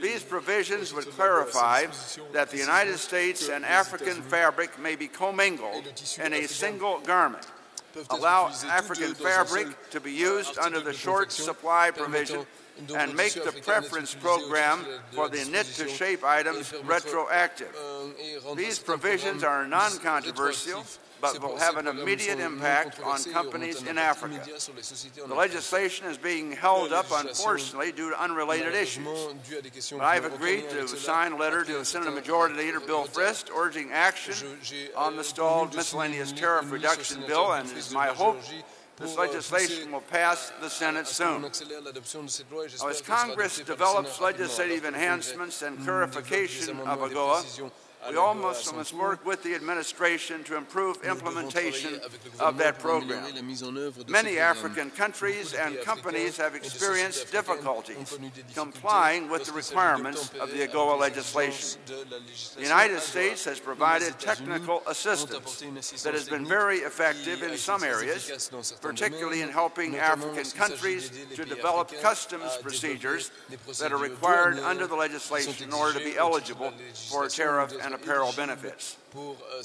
These provisions would clarify that the United States and African fabric may be commingled in a single garment. allow African fabric to be used under the short supply provision, and make the preference program for the knit-to-shape items retroactive. These provisions are non-controversial, but will have an immediate impact on companies in Africa. The legislation is being held up, unfortunately, due to unrelated issues. But I have agreed to sign a letter to Senate Majority Leader Bill Frist urging action on the stalled miscellaneous tariff reduction bill, and it is my hope this legislation will pass the Senate soon. Now, as Congress develops legislative enhancements and clarification of AGOA, we almost must work with the administration to improve implementation of that program. Many African countries and companies have experienced difficulties complying with the requirements of the AGOA legislation. The United States has provided technical assistance that has been very effective in some areas, particularly in helping African countries to develop customs procedures that are required under the legislation in order to be eligible for tariff and apparel benefits.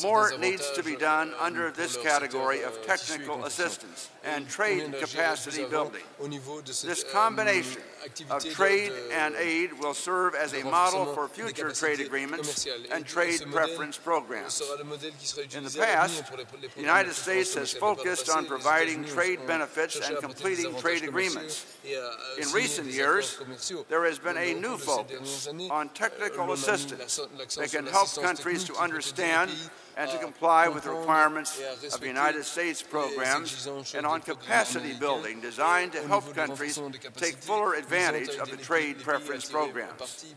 More needs to be done under this category of technical assistance and trade capacity building. This combination of trade and aid will serve as a model for future trade agreements and trade preference programs. In the past, the United States has focused on providing trade benefits and completing trade agreements. In recent years, there has been a new focus on technical assistance that can help countries to understand and to comply with the requirements of the United States programs, and on capacity building designed to help countries take fuller advantage of the trade preference programs.